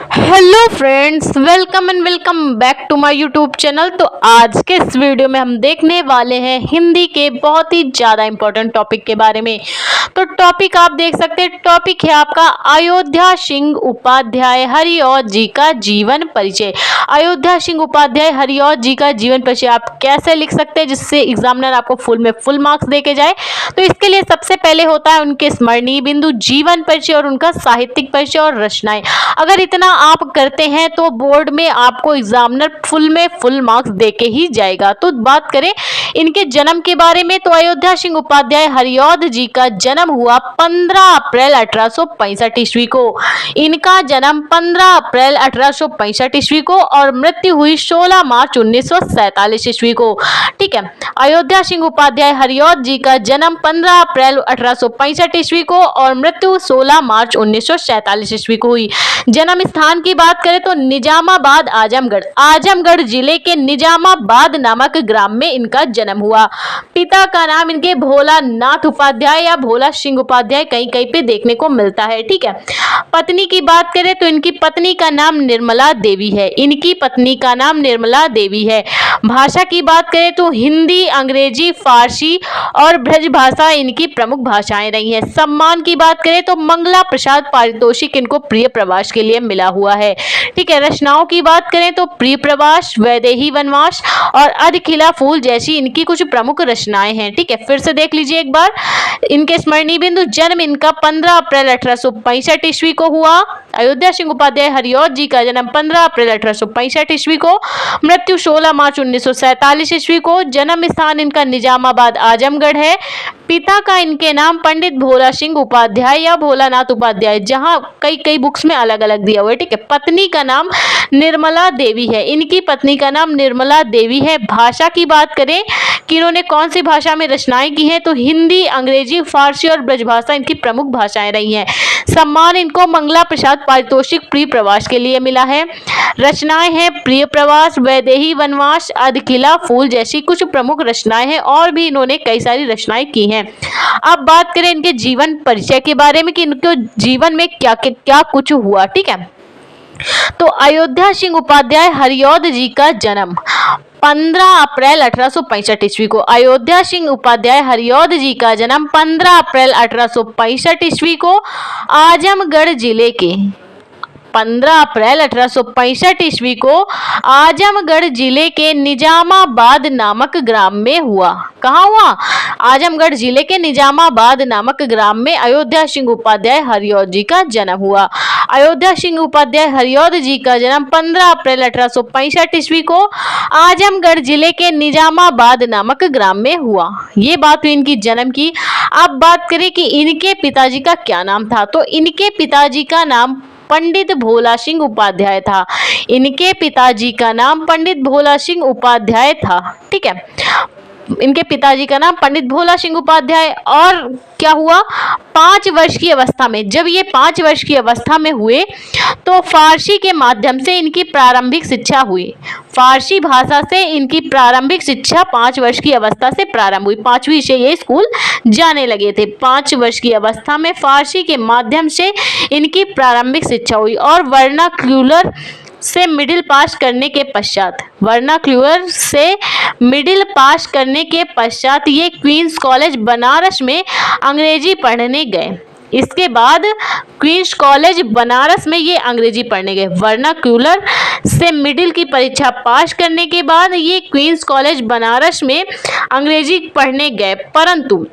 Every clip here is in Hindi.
Hello friends, welcome and welcome back to my YouTube channel. तो आज के इस वीडियो में हम देखने वाले हैं हिंदी के बहुत ही ज़्यादा इंपॉर्टेंट टॉपिक के बारे में। तो टॉपिक आप देख सकते हैं, टॉपिक है आपका अयोध्या सिंह उपाध्याय हरिऔध जी का जीवन परिचय। अयोध्या सिंह उपाध्याय हरिऔध जी का जीवन परिचय आप कैसे लिख सकते हैं जिससे एग्जामिनर आपको फुल में फुल मार्क्स दे के जाए। तो इसके लिए सबसे पहले होता है उनके स्मरणीय बिंदु, जीवन परिचय और उनका साहित्यिक परिचय और रचनाएं। अगर इतना आप करते हैं तो बोर्ड में आपको एग्जामिनर फुल में फुल मार्क्स देके ही जाएगा। तो बात करें इनके जन्म के बारे में, तो अयोध्या सिंह उपाध्याय हरिऔध जी का जन्म हुआ 15 अप्रैल 1865 ईस्वी को। इनका जन्म 15 अप्रैल 1865 ईस्वी को और मृत्यु हुई 16 मार्च 1947 ईस्वी को। ठीक है, अयोध्या सिंह उपाध्याय हरिऔध जी का जन्म 15 अप्रैल 1865 ईस्वी को और मृत्यु 16 मार्च 1947 ईस्वी को हुई। जन्म स्थान की बात करें तो निजामाबाद आजमगढ़ जिले के निजामाबाद नामक ग्राम में इनका जन्म हुआ। पिता का नाम इनके भोला नाथ उपाध्याय या भोला सिंह उपाध्याय कहीं कहीं पे देखने को मिलता है। ठीक है, पत्नी की बात करें तो इनकी पत्नी का नाम निर्मला देवी है। इनकी पत्नी का नाम निर्मला देवी है। भाषा की बात करें तो हिंदी, अंग्रेजी, फारसी और ब्रज भाषा इनकी प्रमुख भाषाएं रही हैं। सम्मान की बात करें तो मंगला प्रसाद पारितोषिक इनको प्रिय प्रवास के लिए मिला हुआ है। ठीक है, रचनाओं की बात करें तो प्रिय प्रवास, वैदेही वनवास और अधखिला फूल जैसी इनकी कुछ प्रमुख रचनाएं हैं। ठीक है, फिर से देख लीजिए एक बार इनके स्मरणीय बिंदु। जन्म इनका 15 अप्रैल 1865 ईस्वी को हुआ। अयोध्या सिंह उपाध्याय हरिऔध जी का जन्म 15 अप्रैल 1865 ईस्वी को, मृत्यु 16 मार्च 1947 ईस्वी को। जन्म स्थान इनका निजामाबाद आजमगढ़ है। पिता का इनके नाम पंडित भोला सिंह उपाध्याय या भोलानाथ उपाध्याय, जहां कई बुक्स में अलग अलग दिया हुआ है। ठीक है, पत्नी का नाम निर्मला देवी है। इनकी पत्नी का नाम निर्मला देवी है। भाषा की बात करें कि इन्होंने कौन सी भाषा में रचनाएं की हैं, तो हिंदी, अंग्रेजी, फारसी और ब्रजभाषा इनकी प्रमुख भाषाएं रही हैं। सम्मान इनको मंगला प्रसाद पारितोषिक प्रिय प्रवास के लिए मिला है। रचनाएं हैं प्रिय प्रवास, वैदेही वनवास, अधखिला फूल जैसी कुछ प्रमुख रचनाएं हैं और भी इन्होंने कई सारी रचनाएं की हैं। अब बात करें इनके जीवन परिचय के बारे में कि इनके जीवन में क्या क्या कुछ हुआ। ठीक है, तो अयोध्या सिंह उपाध्याय हरिऔध जी का जन्म 15 अप्रैल 1865 ईस्वी को। अयोध्या सिंह उपाध्याय हरिऔध जी का जन्म 15 अप्रैल 1865 ईस्वी को आजमगढ़ जिले के 15 अप्रैल 1865 ईस्वी को आजमगढ़ जिले के निजामाबाद नामक ग्राम में हुआ। कहाँ हुआ? आजमगढ़ जिले के निजामाबाद नामक ग्राम में अयोध्या सिंह उपाध्याय हरिऔध जी का जन्म हुआ। अयोध्या सिंह उपाध्याय हरिऔध जी का जन्म 15 अप्रैल 1865 ईस्वी को आजमगढ़ जिले के निजामाबाद नामक ग्राम में हुआ। ये बात हुई इनकी जन्म की। अब बात करें कि इनके पिताजी का क्या नाम था, तो इनके पिताजी का नाम पंडित भोला सिंह उपाध्याय था। इनके पिताजी का नाम पंडित भोला सिंह उपाध्याय था। ठीक है, इनके पिताजी का नाम पंडित भोला सिंह उपाध्याय। और क्या हुआ, 5 वर्ष की अवस्था में, जब ये 5 वर्ष की अवस्था में हुए तो फारसी के माध्यम से इनकी प्रारंभिक शिक्षा हुई। फारसी भाषा से इनकी प्रारंभिक शिक्षा 5 वर्ष की अवस्था से प्रारंभ हुई। 5वीं से ये स्कूल जाने लगे थे। 5 वर्ष की अवस्था में फारसी के माध्यम से इनकी प्रारंभिक शिक्षा हुई और वर्नाक्यूलर से मिडिल पास करने के पश्चात ये क्वींस कॉलेज बनारस में अंग्रेजी पढ़ने गए। इसके बाद क्वींस कॉलेज बनारस में ये अंग्रेजी पढ़ने गए। वर्नाक्यूलर से मिडिल की परीक्षा पास करने के बाद ये क्वींस कॉलेज बनारस में अंग्रेजी पढ़ने गए, परंतु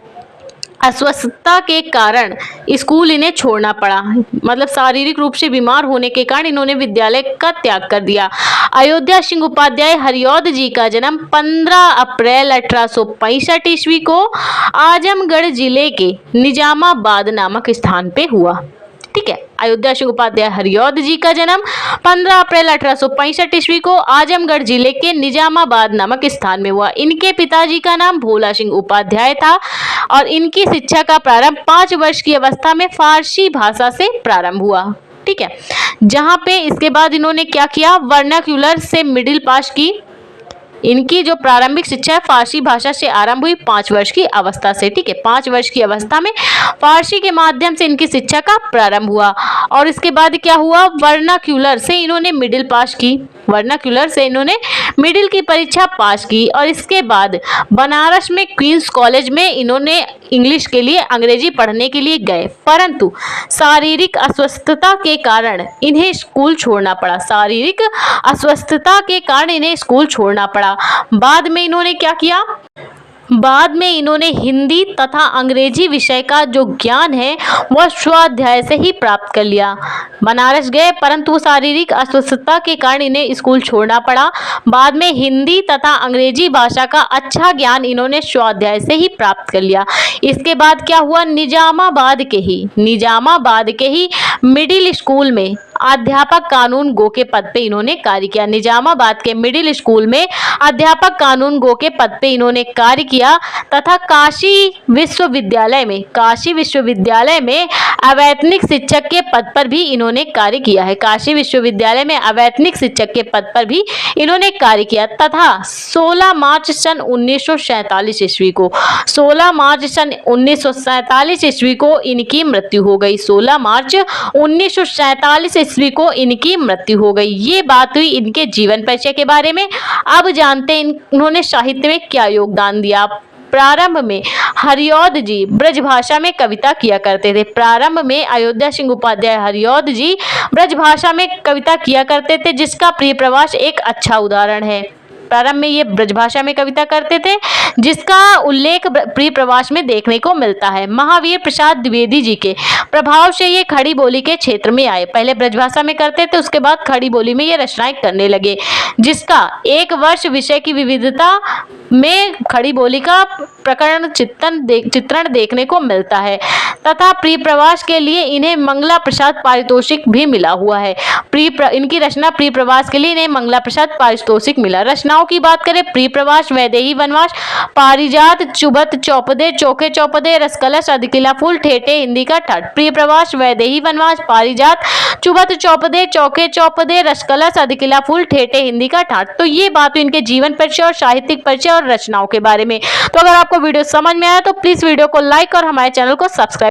अस्वस्थता के कारण स्कूल इन्हें छोड़ना पड़ा। मतलब शारीरिक रूप से बीमार होने के कारण इन्होंने विद्यालय का त्याग कर दिया। अयोध्या सिंह उपाध्याय हरिऔध जी का जन्म 15 अप्रैल 1865 ईस्वी को आजमगढ़ जिले के निजामाबाद नामक स्थान पे हुआ। ठीक है, अयोध्या सिंह उपाध्याय हरिऔध जी का जन्म 15 अप्रैल 1865 ईस्वी को आजमगढ़ जिले के निजामाबाद नामक स्थान में हुआ। इनके पिताजी का नाम भोला सिंह उपाध्याय था और इनकी शिक्षा का प्रारंभ 5 वर्ष की अवस्था में फारसी भाषा से प्रारंभ हुआ। ठीक है, जहां पे इसके बाद इन्होंने क्या किया, वर्नाक्यूलर से मिडिल पास की इनकी जो प्रारंभिक शिक्षा है फारसी भाषा से आरंभ हुई 5 वर्ष की अवस्था से। ठीक है, 5 वर्ष की अवस्था में फारसी के माध्यम से इनकी शिक्षा का प्रारंभ हुआ। और इसके बाद क्या हुआ, वर्नाक्यूलर से इन्होंने मिडिल पास की, वर्नाक्यूलर से इन्होंने मिडिल की परीक्षा पास की। और इसके बाद बनारस में क्वींस कॉलेज में इन्होंने इंग्लिश के लिए, अंग्रेजी पढ़ने के लिए गए, परंतु शारीरिक अस्वस्थता के कारण इन्हें स्कूल छोड़ना पड़ा। शारीरिक अस्वस्थता के कारण इन्हें स्कूल छोड़ना पड़ा। बाद में इन्होंने क्या किया, बाद में इन्होंने हिंदी तथा अंग्रेजी विषय का जो ज्ञान है वह स्वाध्याय से ही प्राप्त कर लिया। बनारस गए परंतु शारीरिक अस्वस्थता के कारण इन्हें स्कूल छोड़ना पड़ा। बाद में हिंदी तथा अंग्रेजी भाषा का अच्छा ज्ञान इन्होंने स्वाध्याय से ही प्राप्त कर लिया। इसके बाद क्या हुआ, निजामाबाद के ही मिडिल स्कूल में अध्यापक कानून गो के पद पे इन्होंने कार्य किया। निजामाबाद के मिडिल स्कूल में अध्यापक कानून गो के पद पे इन्होंने कार्य किया तथा काशी विश्वविद्यालय में अवैतनिक शिक्षक के पद पर भी इन्होंने कार्य किया है। काशी विश्वविद्यालय में अवैतनिक शिक्षक के पद पर भी इन्होंने कार्य किया तथा 16 मार्च सन 1947 ईस्वी को 16 मार्च सन 1947 ईस्वी को इनकी मृत्यु हो गई। 16 मार्च 1947 ईस्वी को इनकी मृत्यु हो गई। ये बात हुई इनके जीवन परिचय के बारे में। अब जानते हैं इन्होंने साहित्य में क्या योगदान दिया। प्रारंभ में हरिऔध जी ब्रजभाषा में कविता किया करते थे। प्रारंभ में अयोध्या सिंह उपाध्याय हरिऔध जी ब्रजभाषा में कविता किया करते थे, जिसका प्रिय प्रवास एक अच्छा उदाहरण है। प्रारंभ में ये ब्रजभाषा में कविता करते थे, जिसका उल्लेख प्रिय प्रवास में देखने को मिलता है। महावीर प्रसाद द्विवेदी जी के प्रभाव से ये खड़ी बोली के क्षेत्र में आए। पहले ब्रजभाषा में करते थे, उसके बाद खड़ी बोली में ये रचनाएं करने लगे, जिसका एक वर्ष विषय की विविधता में खड़ी बोली का प्रकरण चित्रण देखने को मिलता है तथा प्रिय प्रवास के लिए इन्हें मंगला प्रसाद पारितोषिक भी मिला हुआ है। इनकी रचना प्रिय प्रवास के लिए इन्हें मंगला प्रसाद पारितोषिक मिला। रचनाओं की बात करें, प्रिय प्रवास, वैदेही वनवास, पारिजात, चुबत चौपदे, चौके चौपदे, रसकलश, अधकिला फूल, ठेठे, हिंदी का ठाठ। प्रिय प्रवास, वैदेही वनवास, पारिजात, चुबत चौपदे, चौके चौपदे, रसकलश, अधकिला फूल, ठेठे, हिंदी का ठाठ। तो ये बात इनके जीवन परिचय और साहित्यिक परिचय और रचनाओं के बारे में। तो अगर आपको वीडियो समझ में आया तो प्लीज वीडियो को लाइक और हमारे चैनल को सब्सक्राइब